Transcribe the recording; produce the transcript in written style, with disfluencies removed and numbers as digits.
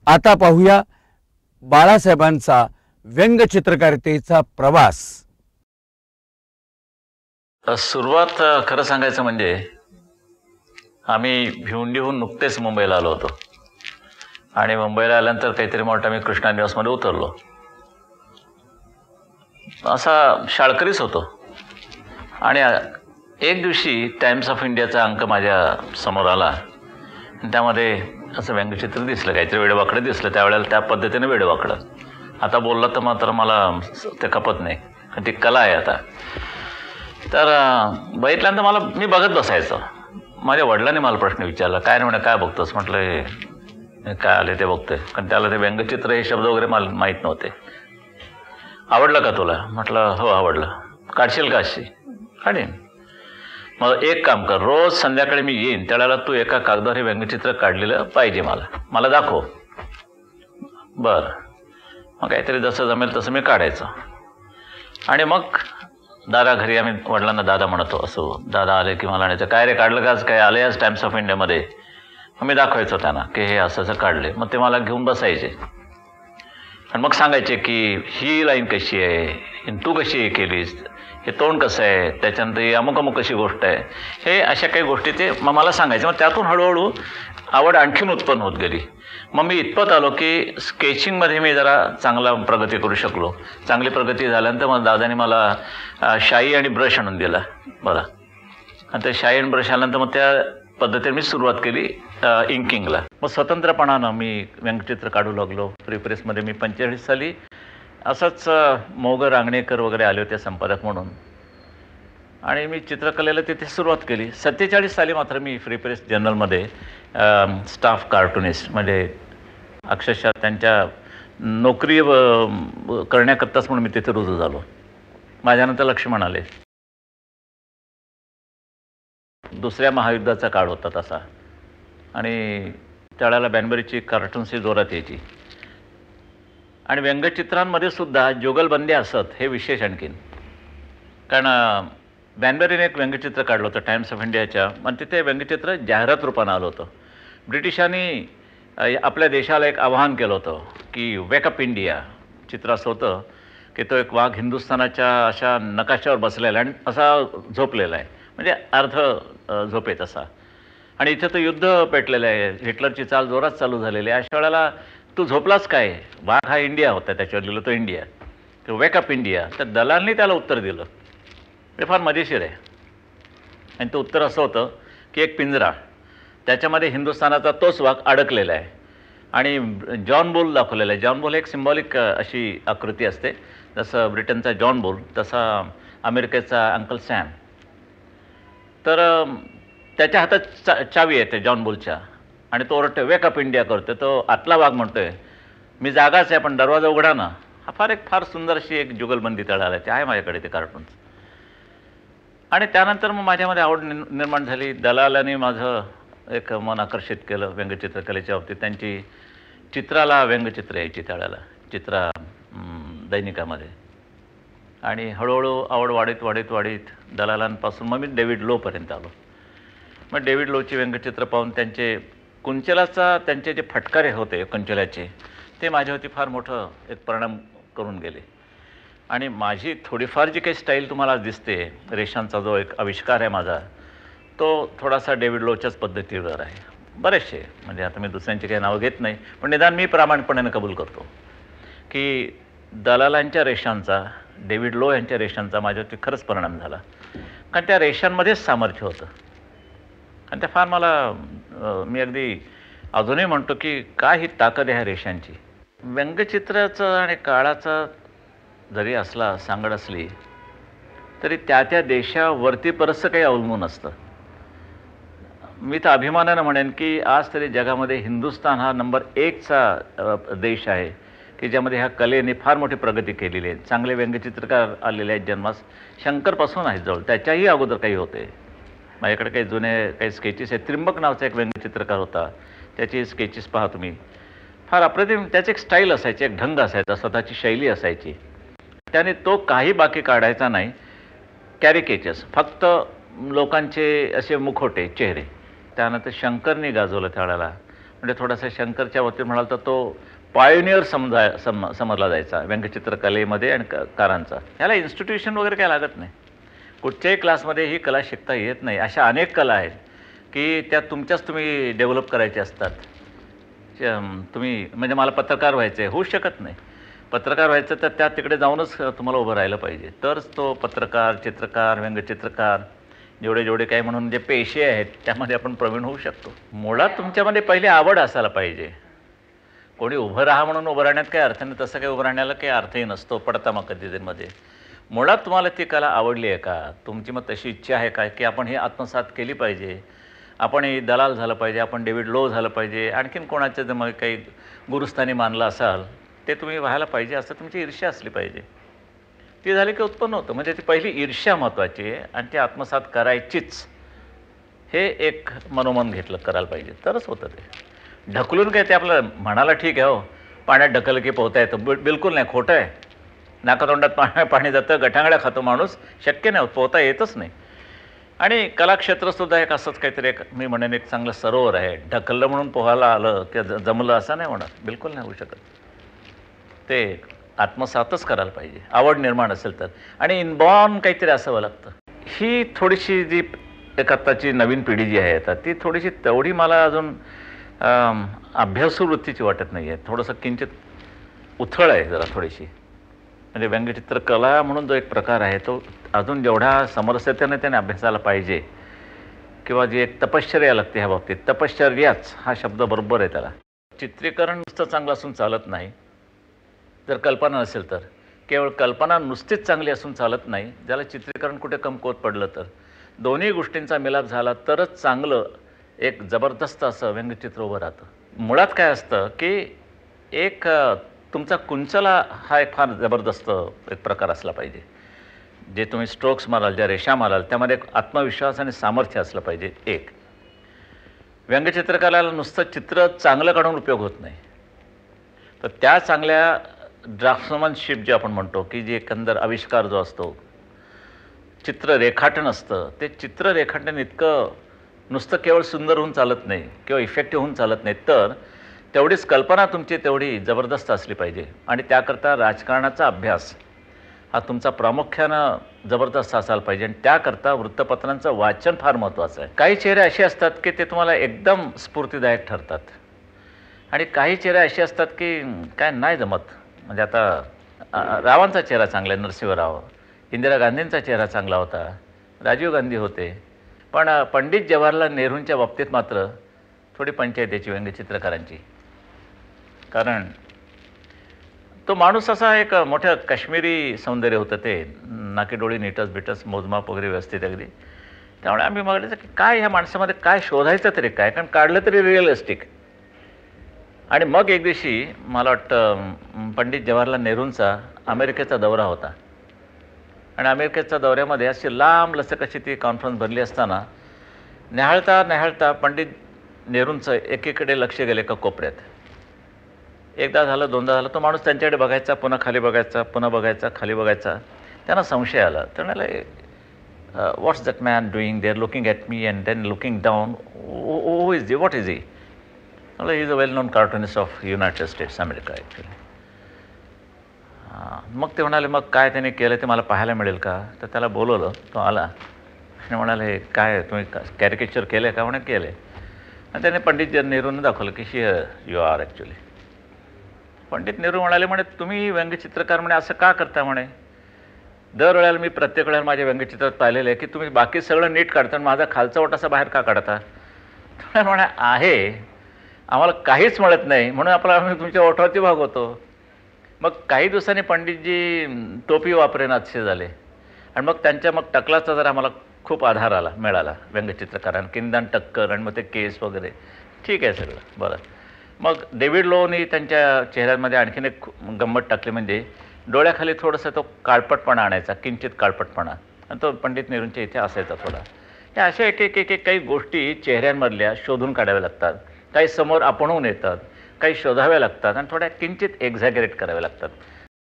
आता पाहूया बाळासाहेबांचा व्यंगचित्रकारितेचा प्रवास। सुरुवात खरं सांगायचं म्हणजे आम्ही भिवंडीहून नुकतेच मुंबईला आलो होतो आणि मुंबईला आल्यानंतर काहीतरी मोठा मी कृष्णा निवासमध्ये उतरलो। असा शाळकरीच होतो आणि एक दिवशी टाइम्स ऑफ इंडियाचा अंक माझ्या समोर आला। त्यामध्ये असं व्यंगचित्र दिसलं, काहीतरी वेडवाकडं दिसलं। त्यावेळेला त्या पद्धतीने वेडवाकडं, आता बोलला तर मात्र मला ते खपत नाही, ती कला आहे आता। तर बघितल्यानंतर मी बघत बसायचं। माझ्या वडिलांनी मला प्रश्न विचारला, काय नाही म्हणे, काय बघतोस? म्हटलं काय आले ते बघतोय, कारण त्याला ते व्यंगचित्र हे शब्द वगैरे मला माहीत नव्हते। आवडलं का तुला? म्हटलं हो आवडलं। काढशील का अशी? काढीन। मग एक काम कर, रोज संध्याकाळी मी येईन त्यावेळेला तू एका कागदावर हे व्यंगचित्र काढलेलं पाहिजे, मला दाखव। बरं, मग काहीतरी जसं जमेल तसं मी काढायचं। आणि मग दादा घरी, आम्ही वडिलांना दादा म्हणतो असो, दादा आले की मला आणायचं, काय रे काढलं का आज? काय आले आज टाइम्स ऑफ इंडियामध्ये? मग मी दाखवायचो त्यांना की हे असं असं काढले। मग ते मला घेऊन बसायचे आणि मग सांगायचे की ही लाईन कशी आहे, तू कशी हे केलीस, हे तोंड कसं आहे, त्याच्यानंतर ही अमुक अमुक कशी गोष्ट आहे, हे अशा काही गोष्टी ते मग मला सांगायचे। मग त्यातून हळूहळू आवड आणखीन उत्पन्न होत गेली। मग मी इतपत आलो की स्केचिंगमध्ये मी जरा चांगला प्रगती करू शकलो। चांगली प्रगती झाल्यानंतर मग दादाने मला शाई आणि ब्रश आणून दिला बरं, आणि ते शाई आणि ब्रश आल्यानंतर मग त्या पद्धतीने मी सुरुवात केली इंकिंगला। मग स्वतंत्रपणानं मी व्यंगचित्र काढू लागलो। फ्री प्रेसमध्ये मी 45 साली असंच मोगर रांगणेकर वगैरे आले होते संपादक म्हणून, आणि मी चित्रकलेला तिथे सुरुवात केली। 47 साली मात्र मी फ्री प्रेस जर्नलमध्ये स्टाफ कार्टुनिस्ट म्हणजे अक्षरशः त्यांच्या नोकरी करण्याकरताच म्हणून मी तिथे रुजू झालो। माझ्यानंतर लक्ष्मण आले। दुसऱ्या महायुद्धाचा काळ होता तसा, आणि त्यावेळेला बॅनबरीची कार्टून्स ही जोरात यायची, आणि व्यंगचित्रांमध्ये सुद्धा जुगलबंदी असत हे विशेष आणखीन। कारण बॅनबरीने एक व्यंगचित्र काढलं होतं टाइम्स ऑफ इंडियाच्या, आणि तिथे व्यंगचित्र जाहिरात रूपानं आलं होतं। ब्रिटिशांनी आपल्या देशाला एक आवाहन केलं होतं की वेकअप इंडिया। चित्र असं होतं की तो एक वाघ हिंदुस्थानाच्या अशा नकाशावर बसलेला आहे आणि असा झोपलेला आहे, म्हणजे अर्ध झोपेत असा, आणि इथे तो युद्ध पेटलेलं आहे, हिटलरची चाल जोरात चालू झालेली आहे। अशा वेळेला तू झोपलाच काय? वाघ हा इंडिया होता, त्याच्यावर लिहिलं तो इंडिया, तो वेकअप इंडिया। तर दलालनी त्याला उत्तर दिलं, ते फार मजेशीर आहे। आणि ते उत्तर असं होतं की एक पिंजरा, त्याच्यामध्ये हिंदुस्थानाचा तोच वाघ अडकलेला आहे, आणि जॉन बुल दाखवलेला आहे। जॉन बुल एक सिम्बॉलिक अशी आकृती असते, जसं ब्रिटनचा जॉन बुल तसा अमेरिकेचा अंकल सॅम। तर त्याच्या हातात चावी येते जॉन बुलच्या, आणि तो ओरडतो वेकअप इंडिया करतो। तो आतला वाघ म्हणतोय मी जागाच आहे पण दरवाजा उघडा ना। हा फार सुंदर अशी एक जुगलबंदी तळाला, ते आहे माझ्याकडे ते कार्टून्स। आणि त्यानंतर मग माझ्यामध्ये आवड निर्माण झाली। दलालांनी माझं एक मन आकर्षित केलं व्यंगचित्रकलेच्या बाबतीत। त्यांची चित्राला व्यंगचित्र यायची त्यावेळेला चित्रा दैनिकामध्ये, आणि हळूहळू आवड वाढीत दलालांपासून मग मी डेव्हिड लोपर्यंत आलो। मग डेव्हिड लोची व्यंगचित्र पाहून त्यांचे त्यांचे जे फटकारे होते कुंचल्याचे, ते माझ्यावरती फार मोठं एक परिणाम करून गेले। आणि माझी थोडीफार जी काही स्टाईल तुम्हाला दिसते, रेषांचा जो एक आविष्कार आहे माझा, तो थोडासा डेव्हिड लोच्याच पद्धतीवर आहे। बरेचसे, म्हणजे आता मी दुसऱ्यांची काही नावं घेत नाही, पण निदान मी प्रामाणिकपणे कबूल करतो की दलालांच्या रेषांचा, डेव्हिड लो यांच्या रेषांचा माझ्यावरती खरंच परिणाम झाला, कारण त्या रेषांमध्येच सामर्थ्य होतं। आणि त्या फार मला मी अगदी अजूनही म्हणतो की काय ही ताकद आहे ह्या रेषांची। व्यंगचित्राचं आणि काळाचा जरी असला सांगड असली तरी त्या देशावरती बरंचसं काही अवलंबून असतं। मी तर अभिमानानं म्हणेन की आज तरी जगामध्ये हिंदुस्थान हा नंबर 1चा देश आहे की ज्यामध्ये ह्या कलेने फार मोठी प्रगती केलेली आहे। चांगले व्यंगचित्रकार आलेले आहेत जन्मास, शंकरपासून आहेत जवळ, त्याच्याही अगोदर काही होते। माझ्याकडे काही जुने काही स्केचेस आहेत। त्रिंबक नावाचा एक व्यंगचित्रकार होता, त्याची स्केचेस पहा तुम्ही, फार अप्रतिम। त्याची एक स्टाईल असायची, एक ढंग असायचा, स्वतःची शैली असायची। त्याने तो काही बाकी काढायचा नाही, कॅरिकेचर्स, फक्त लोकांचे असे मुखोटे चेहरे। त्यानंतर शंकरनी गाजवलं त्यावेळेला, म्हणजे थोडासा शंकरच्या वतीत म्हणाल तर तो पायोनियर समजला जायचा व्यंगचित्रकलेमध्ये आणि कारांचा. ह्याला इन्स्टिट्यूशन वगैरे काय लागत नाही. कुठच्याही क्लासमध्ये ही कला शिकता येत नाही. अशा अनेक कला आहेत की त्या तुमच्याच तुम्ही डेव्हलप करायच्या असतात. तुम्ही म्हणजे मला पत्रकार व्हायचं आहे, होऊ शकत नाही. पत्रकार व्हायचं तर त्या तिकडे जाऊनच तुम्हाला उभं राहिलं पाहिजे, तरच तो पत्रकार, चित्रकार, व्यंगचित्रकार जेवढे काही म्हणून जे पेशे आहेत त्यामध्ये आपण प्रवीण होऊ शकतो. मुळात तुमच्यामध्ये पहिले आवड असायला पाहिजे. कोणी उभं राहा म्हणून उभं राहण्यात काही अर्थ नाही, तसं काही उभं राहण्याला काही अर्थही नसतो, पडता मग कधीमध्ये. मुळात तुम्हाला ती कला आवडली आहे का, तुमची मग तशी इच्छा आहे का की आपण हे आत्मसात केली पाहिजे, आपण हे दलाल झालं पाहिजे, आपण डेव्हिड लो झालं पाहिजे, आणखीन कोणाच्या जर मग काही गुरुस्थानी मानलं असाल ते तुम्ही व्हायला पाहिजे, असं तुमची ईर्ष्या असली पाहिजे. ती झाली की उत्पन्न होतं. म्हणजे ती पहिली ईर्ष्या महत्त्वाची आहे आणि ती आत्मसात करायचीच, हे एक मनोमन घेतलं करायला पाहिजे, तरच होतं. ते ढकलून काय ते आपलं म्हणाला ठीक आहे, हो पाण्यात ढकल की पोहता येतं, बिलकुल नाही, खोटं आहे. नाकातोंडात पाणी जातं, गठांगड्या खातो माणूस, शक्य नाही, पोहता येतच नाही. आणि कलाक्षेत्रसुद्धा एक असंच काहीतरी एक मी म्हणेन एक चांगलं सरोवर आहे. ढकललं म्हणून पोहायला आलं किंवा जमलं असं नाही होणार, बिलकुल नाही होऊ शकत. ते आत्मसातच करायला पाहिजे, आवड निर्माण असेल तर. आणि इनबॉर्न काहीतरी असावं लागतं. ही थोडीशी जी एक आत्ताची नवीन पिढी जी आहे आता, ती थोडीशी तेवढी मला अजून अभ्यासू वृत्तीची वाटत नाही आहे. थोडंसं किंचित उथळ आहे जरा थोडीशी. म्हणजे व्यंगचित्रकला म्हणून जो एक प्रकार आहे तो अजून जेवढ्या समरसतेने त्याने अभ्यासाला पाहिजे, किंवा जी एक तपश्चर्या लागते ह्या बाबतीत, तपश्चर्याच हा शब्द बरोबर आहे त्याला. चित्रीकरण नुसतं चांगलं असून चालत नाही. जर कल्पना नसेल तर, केवळ कल्पना नुसतीच चांगली असून चालत नाही, ज्याला चित्रीकरण कुठे कमकुवत पडलं तर. दोन्ही गोष्टींचा मिलाप झाला तरच चांगलं एक जबरदस्त असं व्यंगचित्र उभं राहतं. मुळात काय असतं की एक तुमचा कुंचला हा एक फार जबरदस्त एक प्रकार असला पाहिजे. जे तुम्ही स्ट्रोक्स माराल, ज्या रेषा माराल, त्यामध्ये एक आत्मविश्वास आणि सामर्थ्य असलं पाहिजे. एक व्यंगचित्रकलेला नुसतं चित्र चांगलं काढून उपयोग होत नाही. तर त्या चांगल्या ड्राफ्ट्समनशिप जे आपण म्हणतो की जे एकंदर आविष्कार जो असतो, चित्र रेखाटन असतं, ते चित्र रेखाटन इतकं नुसतं केवळ सुंदर होऊन चालत नाही किंवा इफेक्टिव्ह होऊन चालत नाही, तर तेवढीच कल्पना तुमची तेवढी जबरदस्त असली पाहिजे. आणि त्याकरता राजकारणाचा अभ्यास हा तुमचा प्रामुख्यानं जबरदस्त असायला पाहिजे. आणि त्याकरता वृत्तपत्रांचं वाचन फार महत्त्वाचं आहे. काही चेहरे असे असतात की ते तुम्हाला एकदम स्फूर्तिदायक ठरतात, आणि काही चेहरे असे असतात की काय नाही जमत. म्हणजे आता रावांचा चेहरा चांगला आहे, नरसिंहराव. इंदिरा गांधींचा चेहरा चांगला होता, राजीव गांधी होते. पण पंडित जवाहरलाल नेहरूंच्या बाबतीत मात्र थोडी पंचायत याची व्यंगचित्रकारांची. कारण तो माणूस असा एक मोठं काश्मीरी सौंदर्य होतं, ते नाकी डोळी नीटस बिटस, मोजमाप वगैरे व्यवस्थित अगदी. त्यामुळे आम्ही म्हणायचं की काय ह्या माणसामध्ये काय शोधायचं तरी काय, कारण काढलं तरी रिअलिस्टिक. आणि मग एक दिवशी मला वाटतं पंडित जवाहरलाल नेहरूंचा अमेरिकेचा दौरा होता, आणि अमेरिकेच्या दौऱ्यामध्ये अशी लांब लचक अशी ती कॉन्फरन्स भरली असताना न्याहाळता पंडित नेहरूंचं एकीकडे लक्ष गेले का कोपऱ्यात. एकदा झालं, दोनदा झालं, तो माणूस त्यांच्याकडे बघायचा, पुन्हा खाली बघायचा, पुन्हा बघायचा, खाली बघायचा. त्यांना संशय आला. तर म्हणाले, what's that man doing, they are looking at me and then looking down, who is he, what is he? He is a well known cartoonist of United States America actually. मग ते म्हणाले, मग काय त्याने केलं ते मला पाहायला मिळेल का? तर त्याला बोलवलं, तो आला आणि म्हणाले, काय तुम्ही कॅरिकेचर केलं आहे का? म्हणे केलं आहे. आणि त्याने पंडित नेहरूंना दाखवलं की you are actually. Pandit Nehru म्हणाले, म्हणे तुम्ही व्यंगचित्रकार म्हणे असं का करता? म्हणे दरवेळेला मी प्रत्येक वेळेला माझ्या व्यंगचित्रात पाहिलेलं आहे की तुम्ही बाकी सगळं नीट काढता, माझा खालचा ओट असा बाहेर का काढता? म्हणे आहे, आम्हाला काहीच मिळत नाही म्हणून आम्ही तुमच्या ओठावरती भागवतो. मग काही दिवसांनी पंडितजी टोपी वापरेनाचे झाले, आणि मग त्यांच्या टकलाचा जर आम्हाला खूप आधार मिळाला व्यंगचित्रकारांना, किंदान टक्कर आणि मग ते केस वगैरे. ठीक आहे सगळं बरं. मग डेव्हिड लोनी त्यांच्या चेहऱ्यामध्ये आणखीन एक गंमत टाकली, म्हणजे डोळ्याखाली थोडंसं तो काळपटपणा आणायचा, किंचित काळपटपणा, आणि तो पंडित नेहरूंच्या इथे असायचा थोडा. या अशा एक काही गोष्टी चेहऱ्यांमधल्या शोधून काढाव्या लागतात, काही समोर आपणहून येतात, काही शोधाव्या लागतात, आणि थोड्या किंचित एक्झॅगरेट कराव्या लागतात.